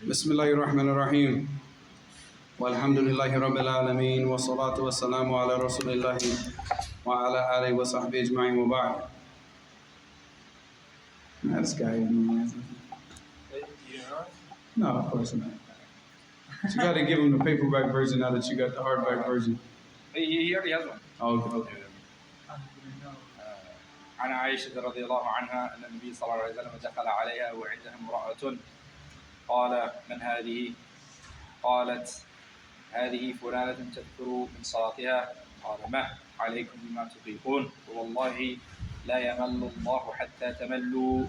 Bismillahir Rahmanir Rahim. Walhamdulillahi Rabbil Alameen. Wa salatu wa salamu ala Rasulillahi wa ala alihi wa sahbihi ajma'in wa ba'd. Nah, this guy is no, of course not. You got to give him the paperback version now that you got the hardback version. He already has one. Oh, okay. عن عائشة رضي الله عنها أن النبي صلى الله عليه وسلم دخل عليها وعندها امرأة قال من هذه؟ قالت هذه فلانة تكثر من صلاتها قال ما عليكم بما تطيقون والله لا يمل الله حتى تملوا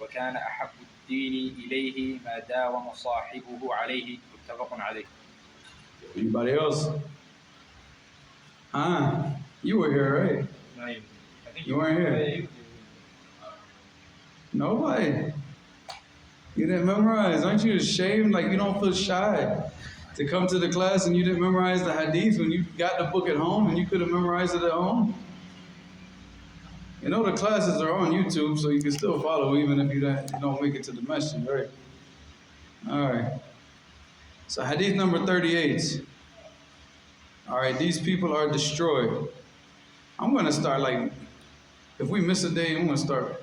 وكان أحب الدين إليه ما داوم صاحبه عليه متفق عليه. Anybody else? You were here, right? No, I think you weren't here. Nobody. You didn't memorize. Aren't you ashamed? Like you don't feel shy to come to the class and you didn't memorize the Hadith when you got the book at home and you could have memorized it at home? You know the classes are on YouTube, so you can still follow even if you don't make it to the masjid, right? All right. So Hadith number 38. All right, these people are destroyed. I'm going to start like, if we miss a day, I'm going to start.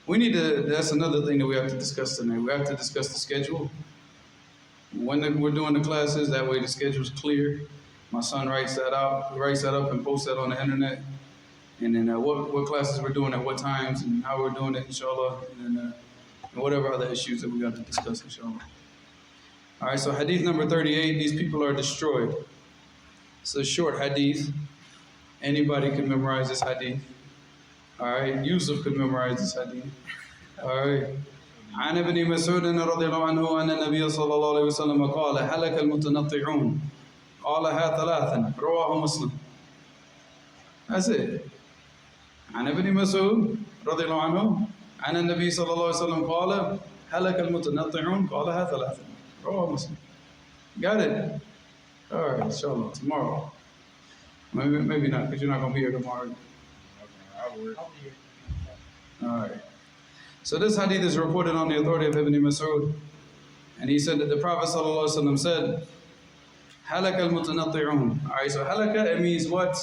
That's another thing that we have to discuss tonight. We have to discuss the schedule. When we're doing the classes, that way the schedule's clear. My son writes that up and posts that on the internet. And then what classes we're doing at what times and how we're doing it, inshallah. And then whatever other issues that we got to discuss, inshallah. All right, so hadith number 38, these people are destroyed. It's a short hadith. Anybody can memorize this hadith. All right, Yusuf could memorize this hadith. All right. عن ابن مسعود رضي الله عنه أن النبي صلى الله عليه وسلم قال هلك المتنطعون قالها ثلاثا رواه مسلم. That's it. عن ابن مسعود رضي الله عنه أن النبي صلى الله عليه وسلم قال هلك المتنطعون قالها ثلاثا رواه مسلم. Got it? All right, inshallah, tomorrow. Maybe not, because you're not going to be here tomorrow. All right. So this hadith is reported on the authority of Ibn Mas'ud. And he said that the Prophet ﷺ said, Halaka al-mutanatti'un. All right, so halaka, it means what?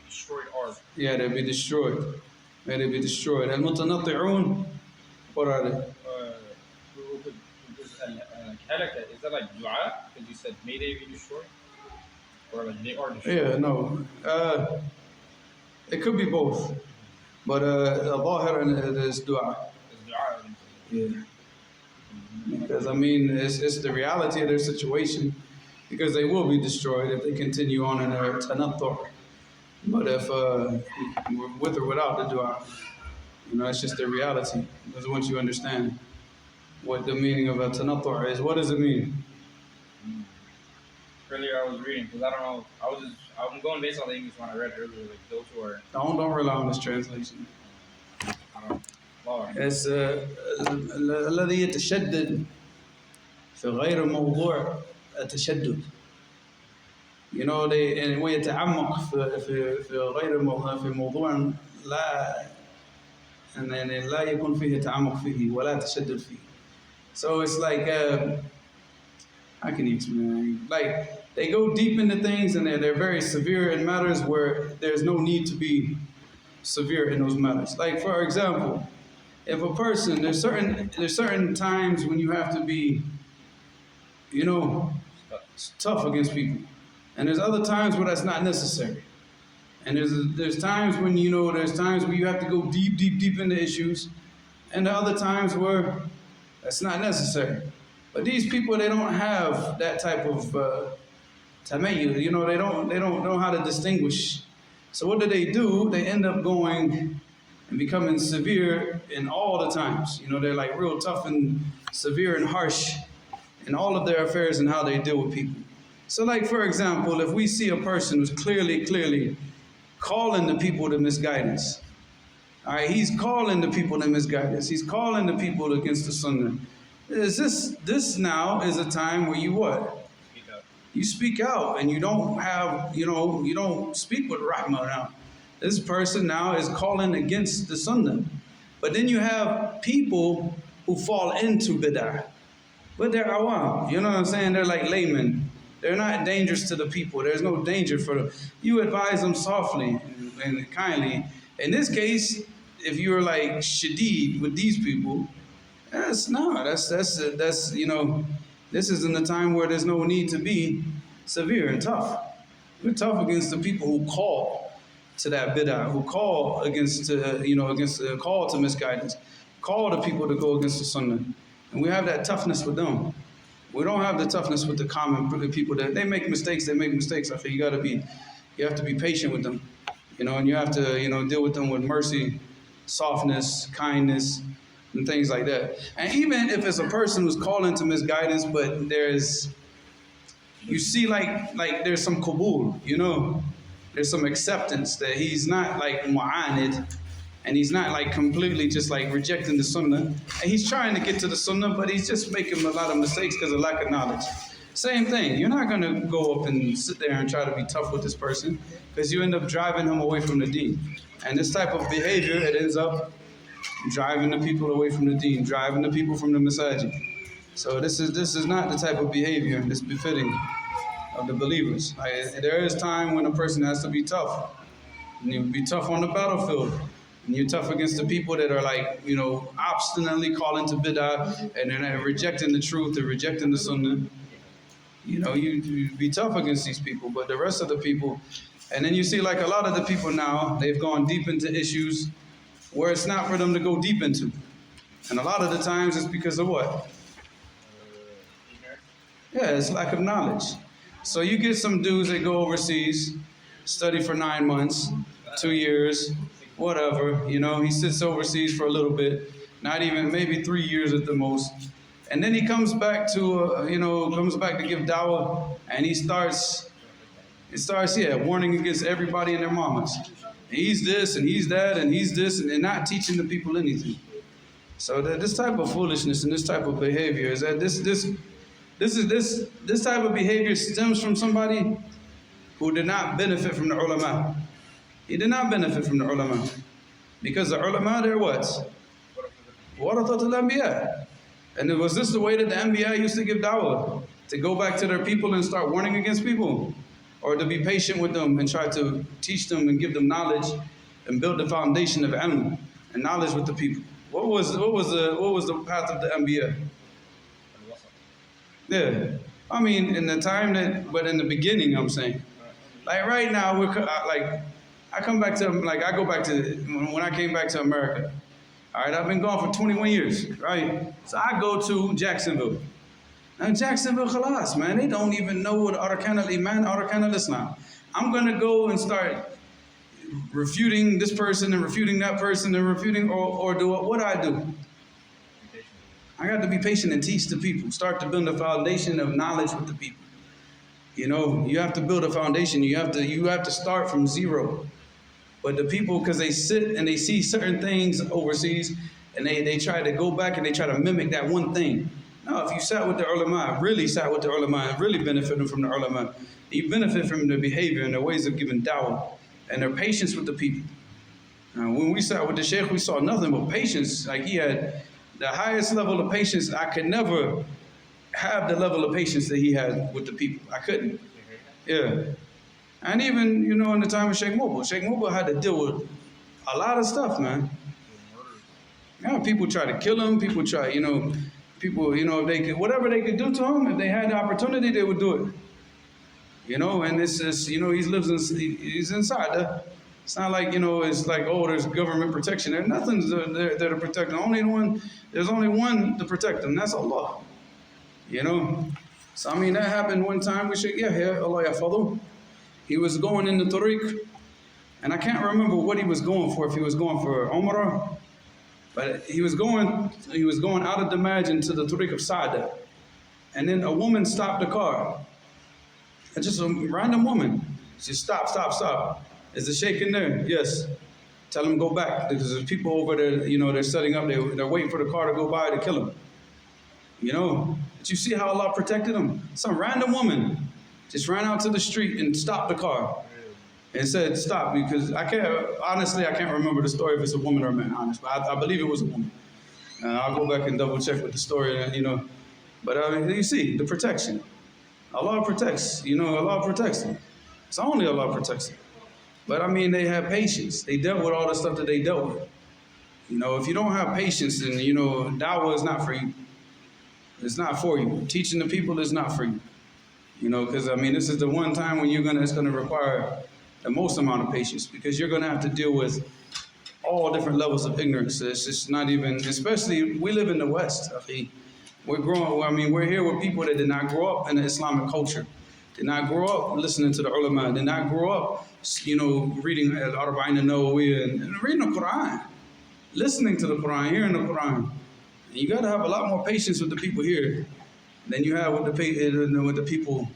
Destroyed art. Yeah, they'll be destroyed. May they be destroyed. Al-mutanatti'un, what are they? Halaka, is that like dua? Because you said may they be destroyed? Or like they are destroyed? Yeah, no. It could be both. But al-zahir is dua. It's dua. Yeah. Because I mean, it's the reality of their situation. Because they will be destroyed if they continue on in their tanattu'. But if with or without the dua, it's just the reality. Because once you understand what the meaning of a tanattu' is, what does it mean? Earlier I was reading because I don't know. I'm going based on the English one I read earlier. Like those who are. Don't rely on this translation. I don't know. It's الذي يتشدد في غير موضوع التشدد. they ويتعمق في غير في موضوع لا لا يكون فيه تعمق فيه ولا تشدد فيه. So it's like how can you explain? Like they go deep into things and they're very severe in matters where there's no need to be severe in those matters. Like for example, if a person there's certain times when you have to be, tough against people, and there's other times where that's not necessary. And there's times when there's times where you have to go deep into issues, and there are other times where that's not necessary. But these people, they don't have that type of tamayyuz. They don't know how to distinguish. So what do? They end up going and becoming severe in all the times. They're like real tough and severe and harsh in all of their affairs and how they deal with people. So like for example, if we see a person who's clearly calling the people to misguidance. All right, he's calling the people to misguidance. He's calling the people against the sunnah. This now is a time where you what? You speak out and you don't have, you don't speak with rahmah now. This person now is calling against the sunnah. But then you have people who fall into bid'ah. But they're awam, you know what I'm saying? They're like laymen. They're not dangerous to the people. There's no danger for them. You advise them softly and kindly. In this case, if you're like shadid with these people, that's you know, this is in the time where there's no need to be severe and tough. We're tough against the people who call to that bid'ah, who call against call to misguidance, call the people to go against the sunnah. And we have that toughness with them. We don't have the toughness with the common people that they make mistakes. Okay, you have to be patient with them, you know, and you have to, you know, deal with them with mercy, softness, kindness, and things like that. And even if it's a person who's calling to misguidance, but you see like there's some qabul, you know, there's some acceptance that he's not like mu'anid, and he's not like completely just like rejecting the sunnah. And he's trying to get to the sunnah, but he's just making a lot of mistakes because of lack of knowledge. Same thing. You're not going to go up and sit there and try to be tough with this person because you end up driving him away from the deen. And this type of behavior, it ends up driving the people away from the deen, driving the people from the masajid. So this is not the type of behavior that's befitting of the believers. There is time when a person has to be tough. And you be tough on the battlefield. And you're tough against the people that are like, you know, obstinately calling to bid'ah and they're rejecting the truth, they're rejecting the sunnah. You know, you be tough against these people, but the rest of the people, and then you see like a lot of the people now, they've gone deep into issues where it's not for them to go deep into. And a lot of the times it's because of what? Yeah, it's lack of knowledge. So you get some dudes that go overseas, study for 9 months, 2 years, whatever, you know, he sits overseas for a little bit, not even, maybe 3 years at the most. And then he comes back to, comes back to give dawah, and he starts warning against everybody and their mamas. He's this, and he's that, and he's this, and they're not teaching the people anything. So this type of foolishness and this type of behavior is that this type of behavior stems from somebody who did not benefit from the ulama. He did not benefit from the ulama. Because the ulama, they're what? Warathatul anbiya. And was this the way that the anbiya used to give dawah? To go back to their people and start warning against people? Or to be patient with them and try to teach them and give them knowledge and build the foundation of ilm and knowledge with the people? What was the path of the anbiya? Yeah. I mean, in the time but in the beginning, I'm saying. Like right now, I go back to, when I came back to America. All right, I've been gone for 21 years, right? So I go to Jacksonville. Now Jacksonville, khalas, man, they don't even know what Arkan al-Iman, Arkan al-Islam. I'm going to go and start refuting this person and refuting that person and refuting, or do what I do? I got to be patient and teach the people. Start to build a foundation of knowledge with the people. You know, you have to build a foundation. You have to start from zero. But the people, because they sit and they see certain things overseas, and they try to go back and they try to mimic that one thing. No, if you sat with the ulama, really sat with the ulama, and really benefited from the ulama, you benefit from their behavior and their ways of giving dawah and their patience with the people. When we sat with the sheikh, we saw nothing but patience. Like he had the highest level of patience. I could never have the level of patience that he had with the people. I couldn't. Yeah. And even, you know, in the time of Sheikh Mubal had to deal with a lot of stuff, man. Yeah, people try to kill him. People, if they could, whatever they could do to him, if they had the opportunity, they would do it. You know, and it's just, you know, he's inside. It's not like, you know, it's like, oh, there's government protection. There's nothing there to protect him. There's only one to protect him. That's Allah. You know? So, I mean, that happened one time with Sheikh Yahya, Allah yafadhu. He was going in the tariq, and I can't remember what he was going for, if he was going for Umrah, but he was going out of Damaj into the tariq of Sa'dah. And then a woman stopped the car. And just a random woman. She stop. Is the sheikh in there? Yes. Tell him go back, because there's people over there, you know, they're setting up, they're waiting for the car to go by to kill him. You know? But you see how Allah protected him? Some random woman just ran out to the street and stopped the car. and said, stop, because I can't remember the story if it's a woman or a man, honest, but I believe it was a woman. I'll go back and double check with the story, But you see, the protection. Allah protects, Allah protects them. It's only Allah protects them. But I mean, they have patience. They dealt with all the stuff that they dealt with. If you don't have patience, then, da'wah is not for you. It's not for you. Teaching the people is not for you. Because, this is the one time when it's going to require the most amount of patience, because you're going to have to deal with all different levels of ignorance. It's just not even, especially, we live in the West. We're here with people that did not grow up in the Islamic culture, did not grow up listening to the ulama, did not grow up, reading Al-Arba'in al-Nawawiyya and reading the Quran, listening to the Quran, hearing the Quran. And you got to have a lot more patience with the people here than you have with the people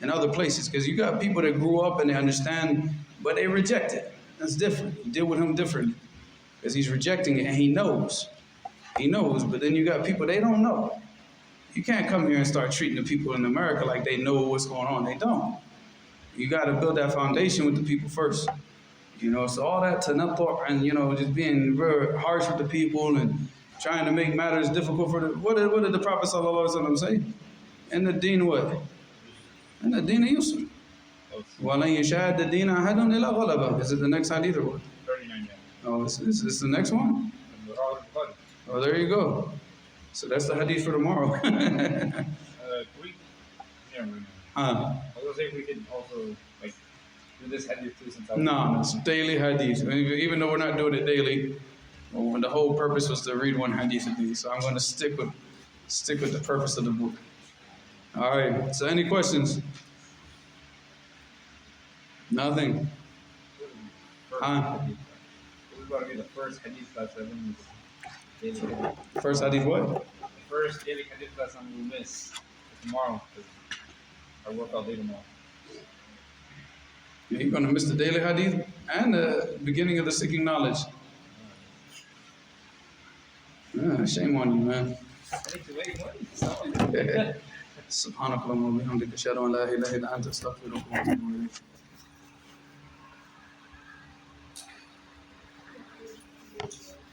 in other places, because you got people that grew up and they understand, but they reject it. That's different. You deal with him differently, because he's rejecting it and he knows. He knows, but then you got people, they don't know. You can't come here and start treating the people in America like they know what's going on. They don't. You got to build that foundation with the people first. So all that tanattu' and, just being very harsh with the people and trying to make matters difficult for them. What did the Prophet ﷺ say? In the deen what? In the deen yusr. وَلَنْ يَشَاهَدَ الدِّينَ أَحَدٌ إِلَّا غَلَبَهُ. Is it the next hadith or what? 39. Oh, it's the next one? Oh, there you go. So that's the hadith for tomorrow. I was gonna say we could also do this hadith too, since No, it's daily hadith. Even though we're not doing it daily, the whole purpose was to read one hadith a day. So I'm going to stick with the purpose of the book. All right. So any questions? Nothing. This is going to be the first hadith class ever. First hadith what? The first daily hadith class I'm going to miss tomorrow, because I work all day tomorrow. You're going to miss the daily hadith and the beginning of the seeking knowledge. Shame on you, man. I need to wait one. سبحانك اللهم وبحمدك أشهد أن لا إله إلا أنت أستغفرك وأتوب إليك